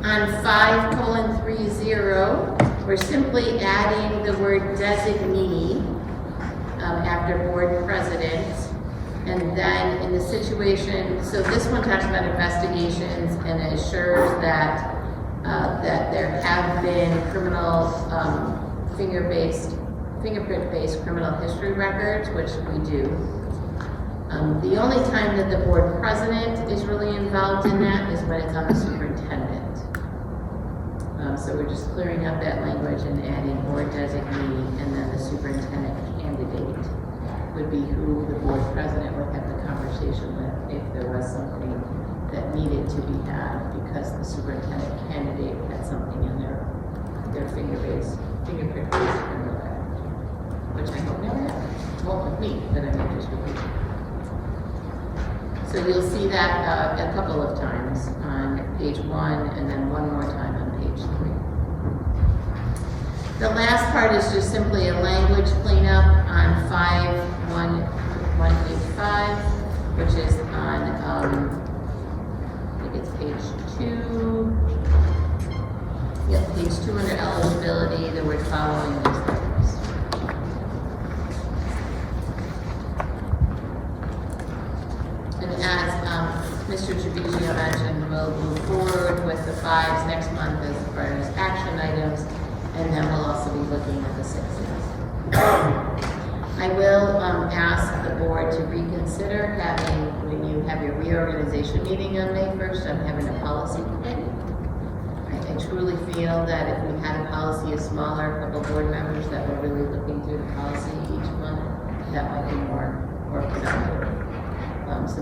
On 5:30, we're simply adding the word designee after board president, and then in the situation, so this one talks about investigations and assures that that there have been criminal fingerprint-based criminal history records, which we do. The only time that the board president is really involved in that is when it's on the superintendent. So we're just clearing up that language and adding board designee, and then the superintendent candidate would be who the board president would have the conversation with if there was something that needed to be had because the superintendent candidate had something in their fingerprint-based criminal record, which I hope never happens. It won't with me, but I mean just with you. So you'll see that a couple of times on page 1 and then one more time on page 3. The last part is just simply a language cleanup on 5.1.5, which is on, I think it's page 2. Yep, page 2 under eligibility, the word following these things. And as Mr. Trevizio mentioned, we'll move forward with the 5s next month as far as action items, and then we'll also be looking at the 6s. I will ask the board to reconsider having, when you have your reorganization meeting on May 1st, I'm having a policy committee. I truly feel that if we had a policy of smaller, couple board members that were really looking through the policy each month, that might be more productive.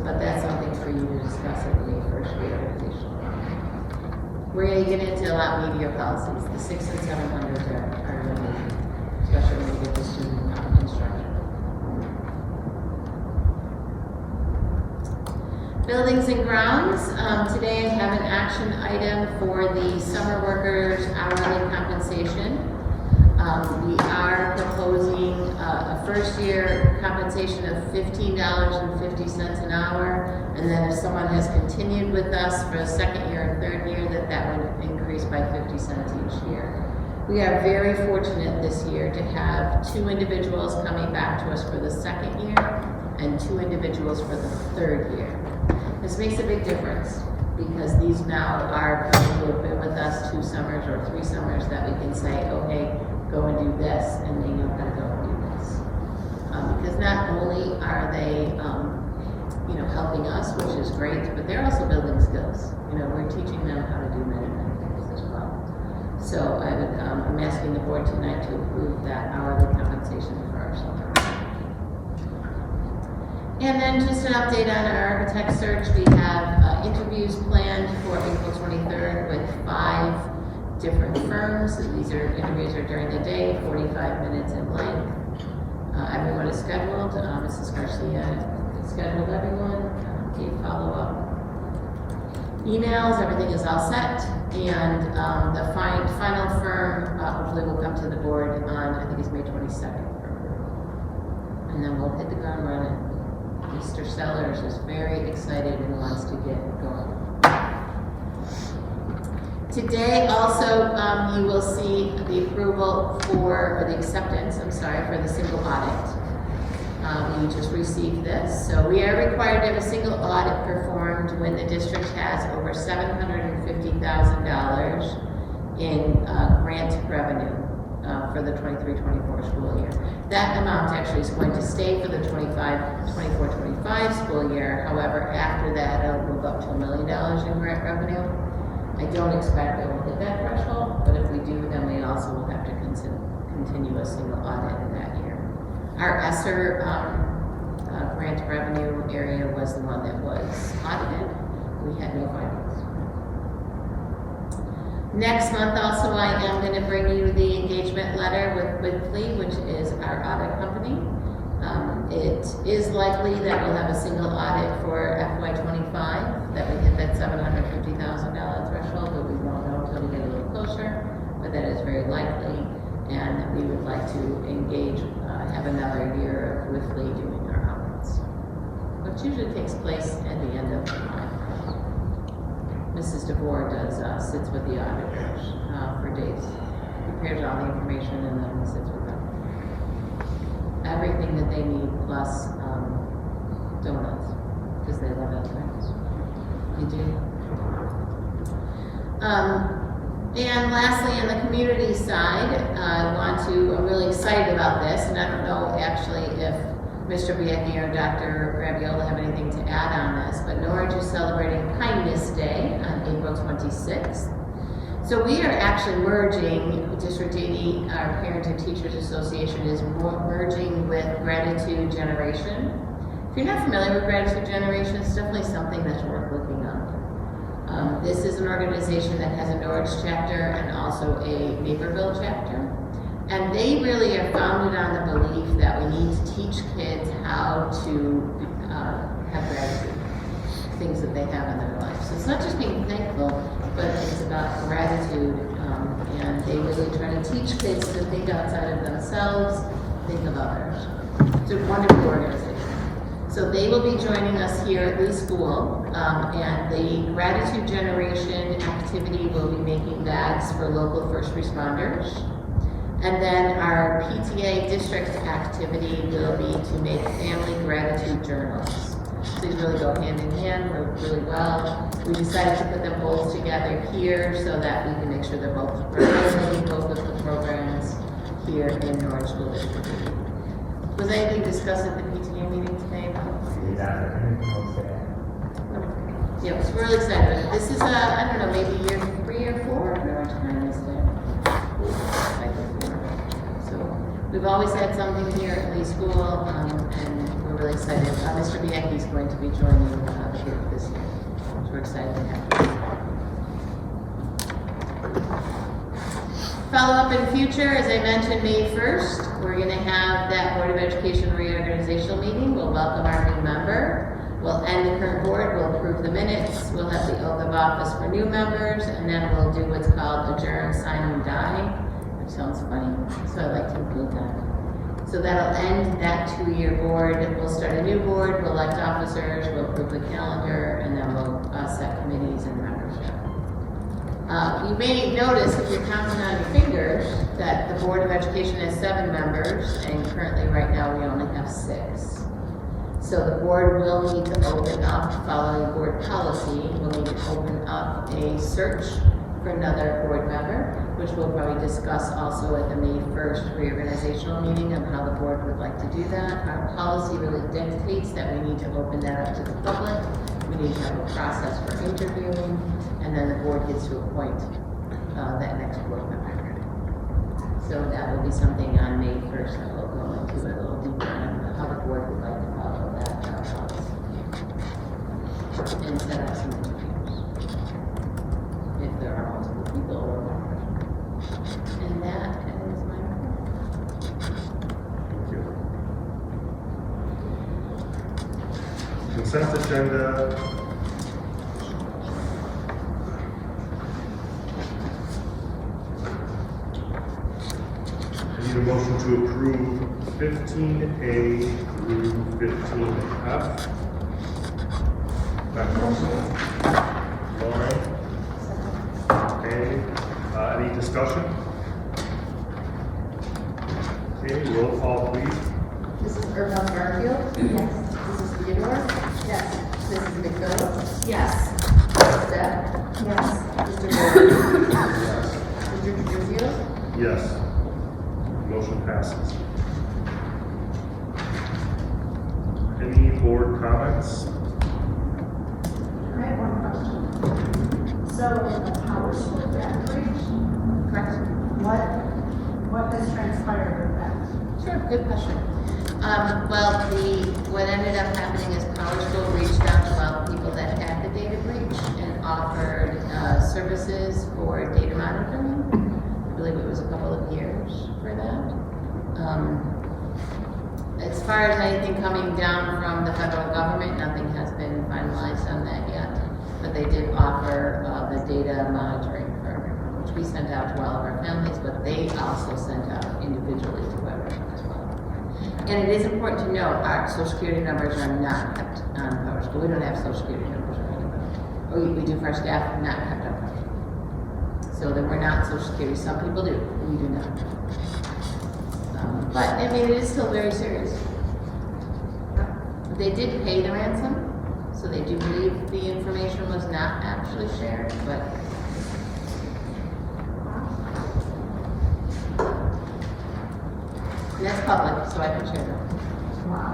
But that's something for you to discuss at the first reorganization. We're going to get into a lot meatier policies. The 6 and 700s are really, especially when you get to student instruction. Buildings and grounds. Today I have an action item for the summer workers' hourly compensation. We are proposing a first-year compensation of $15.50 an hour, and then if someone has continued with us for a second year and third year, that would increase by 50 cents each year. We are very fortunate this year to have 2 individuals coming back to us for the second year and 2 individuals for the third year. This makes a big difference because these now are people who have been with us 2 summers or 3 summers that we can say, okay, go and do this, and they know how to go and do this. Because not only are they, helping us, which is great, but they're also building skills. We're teaching them how to do many things as well. So I'm asking the board tonight to approve that hourly compensation for our summer. And then just an update on our architect search. We have interviews planned for April 23rd with 5 different firms. These interviews are during the day, 45 minutes in length. Everyone is scheduled. Mrs. Garcia scheduled everyone. Gave follow-up emails. Everything is all set. And the final firm hopefully will come to the board on, I think it's May 22nd. And then we'll hit the ground running. Mr. Sellers is very excited and wants to get going. Today also you will see the approval or the acceptance, for the single audit. We just received this. So we are required to have a single audit performed when the district has over $750,000 in grant revenue for the 23-24 school year. That amount actually is going to stay for the 24-25 school year. However, after that, it'll move up to $1 million in grant revenue. I don't expect that we'll hit that threshold, but if we do, then we also will have to continue a single audit in that year. Our ESSER grant revenue area was the one that was audited. We had no findings. Next month also I am going to bring you the engagement letter with Whitley, which is our audit company. It is likely that we'll have a single audit for FY25, that we hit that $750,000 threshold, but we won't know until we get a little closer, but that is very likely, and we would like to engage, have another year of Whitley doing our audits, which usually takes place at the end of July. Mrs. DeVore sits with the auditors for days, prepares all the information, and then sits with them. Everything that they need, plus donuts, because they love donuts. You do. And lastly, on the community side, I'm really excited about this, and I don't know actually if Mr. Biecki or Dr. Graviola have anything to add on this, but Norwich is celebrating Kindness Day on April 26th. So we are actually merging, District 80, our Parent and Teachers Association is merging with Gratitude Generation. If you're not familiar with Gratitude Generation, it's definitely something that's worth looking up. This is an organization that has a Norwich chapter and also a Naperville chapter. And they really are founded on the belief that we need to teach kids how to have gratitude, things that they have in their life. So it's not just being thankful, but it's about gratitude. And they really try to teach kids to think outside of themselves, think of others. It's a wonderful organization. So they will be joining us here at the school, and the Gratitude Generation activity will be making bags for local first responders. And then our PTA district activity will be to make family gratitude journals. So these really go hand in hand, work really well. We decided to put them both together here so that we can make sure they're both promoting both of the programs here in Norwich School District. Was anything discussed at the PTA meeting today about yeah, so we're really excited. This is I don't know, maybe year 3 or 4 of Norwich Kindness Day. So we've always had something here at Lee School, and we're really excited. Mr. Biecki is going to be joining here this year. So we're excited to have him. Follow up in future, as I mentioned, May 1st, we're going to have that Board of Education reorganizational meeting. We'll welcome our new member. We'll end the current board, we'll approve the minutes, we'll have the oath of office for new members, and then we'll do what's called adjourn, sign, and die, which sounds funny, so I like to include that. So that'll end that 2-year board. We'll start a new board, we'll elect officers, we'll approve the calendar, and then we'll set committees and membership. You may notice, if you're counting on your fingers, that the Board of Education has 7 members, and currently, right now, we only have 6. So the board will need to open up, following board policy, we'll need to open up a search for another board member, which we'll probably discuss also at the May 1st reorganizational meeting of how the board would like to do that. Our policy really dictates that we need to open that up to the public. We need to have a process for interviewing, and then the board gets to appoint that next board member. So that will be something on May 1st that we'll go into a little deeper on how the board would like to follow that policy. And set up some interviews, if there are multiple people or more. And that is my report. Thank you. Consent agenda. I need a motion to approve 15A through 15F. Lauren? Okay, any discussion? Okay, roll call please. Mrs. Irma Garfield? Yes. Mrs. Theodore? Yes. Mrs. McPhillips? Yes. Mrs. Depp? Yes. Mr. Gordon? Yes. Mr. Trujillo? Yes. Motion passes. Any board comments? I have one question. So in the power school grant breach, Correct. what has transpired with that? Sure, good question. What ended up happening is Power School reached out to all the people that had the data breach and offered services for data monitoring. I believe it was a couple of years for that. As far as anything coming down from the federal government, nothing has been finalized on that yet. But they did offer the data monitoring program, which we sent out to all of our families, but they also sent out individually to everyone as well. And it is important to note, our social security numbers are not kept on Power School. We don't have social security numbers for anybody. We do for our staff, not kept on Power School. So that we're not social security. Some people do, we do not. But I mean, it is still very serious. They did pay the ransom, so they do believe the information was not actually shared, but and that's public, so I can share that. Wow.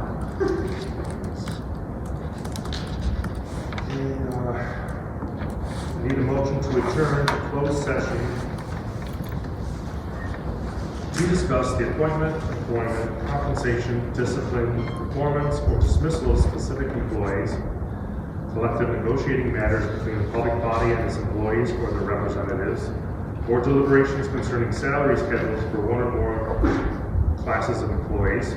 Need a motion to adjourn to closed session to discuss the appointment, employment, compensation, discipline, performance, or dismissal of specific employees, collective negotiating matters between the public body and its employees or their representatives, or deliberations concerning salary schedules for one or more classes of employees,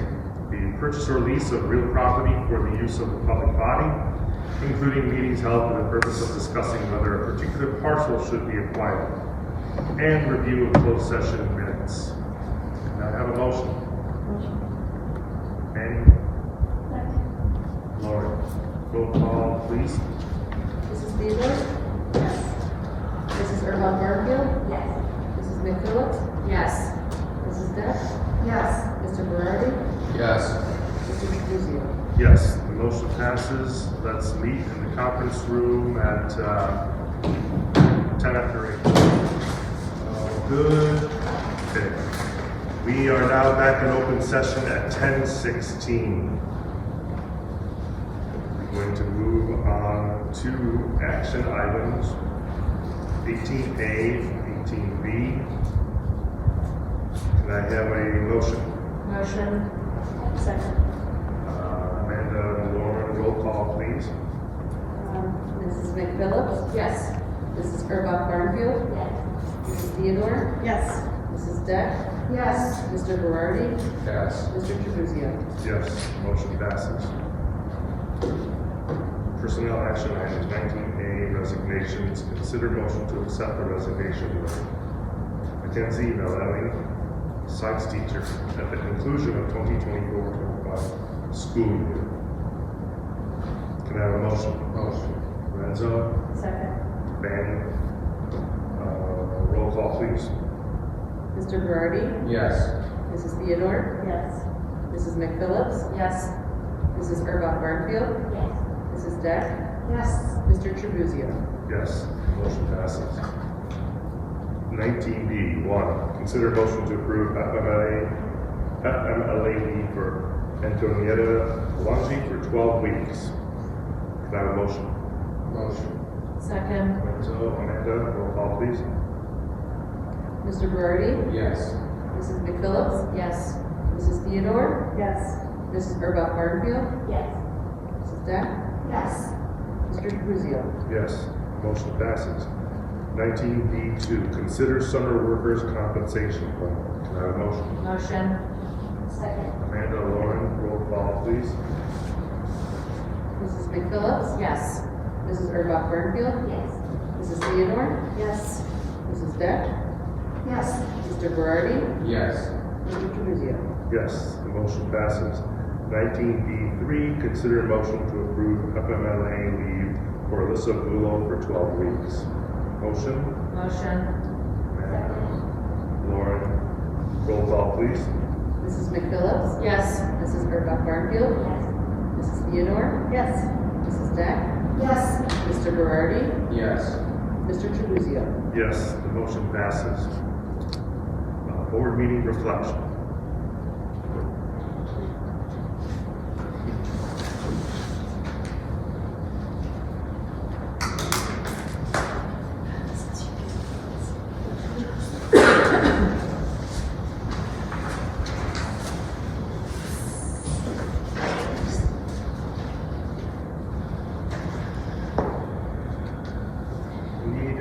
the purchase or lease of real property for the use of the public body, including meetings held for the purpose of discussing whether a particular parcel should be acquired, and review of closed session minutes. Can I have a motion? Annie? Lauren? Roll call, please. Mrs. Theodore? Yes. Mrs. Irma Garfield? Yes. Mrs. McPhillips? Yes. Mrs. Depp? Yes. Mr. Berardi? Yes. Mr. Trujillo? Yes, the motion passes. Let's meet in the conference room at 10 after 8. Good. Okay. We are now back in open session at 10:16. We're going to move on to action items 18A, 18B. Can I have a motion? Motion. Second. Amanda and Lauren, roll call, please. Mrs. McPhillips? Yes. Mrs. Irma Garfield? Yes. Mrs. Theodore? Yes. Mrs. Deck? Yes. Mr. Berardi? Yes. Mr. Trujillo? Yes, motion passes. Personnel action items 19A, resignations. Consider motion to accept the resignation letter. Mackenzie Melelli, science teacher, at the conclusion of 2024-25 school year. Can I have a motion? Motion. Renzo, Second. Bannon. Roll call, please. Mr. Berardi? Yes. Mrs. Theodore? Yes. Mrs. McPhillips? Yes. Mrs. Erbach Barnfield? Yes. Mrs. Deck? Yes. Mr. Trabuzio? Yes, motion passes. 19B, 1, consider motion to approve FMLA leave for Antonietta Longi for 12 weeks. Can I have a motion? Motion. Second. Renzo, Amanda, roll call, please. Mr. Berardi? Yes. Mrs. McPhillips? Yes. Mrs. Theodore? Yes. Mrs. Erbach Barnfield? Yes. Mrs. Deck? Yes. Mr. Trabuzio? Yes, motion passes. 19B2, consider summer workers' compensation plan. Can I have a motion? Motion. Second. Amanda, Lauren, roll call, please. Mrs. McPhillips? Yes. Mrs. Erbach Barnfield? Yes. Mrs. Theodore? Yes. Mrs. Deck? Yes. Mr. Berardi? Yes. Mr. Trabuzio? Yes, the motion passes. 19B3, consider motion to approve FMLA leave for Alyssa Bulow for 12 weeks. Motion? Motion. Amanda, Lauren, roll call, please. Mrs. McPhillips? Yes. Mrs. Erbach Barnfield? Yes. Mrs. Theodore? Yes. Mrs. Deck? Yes. Mr. Berardi? Yes. Mr. Trabuzio? Yes, the motion passes. Board meeting reflection.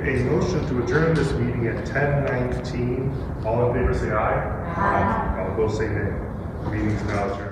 A motion to adjourn this meeting at 10:19. All in favor say aye. Aye. All opposed say nay. Meeting is now adjourned.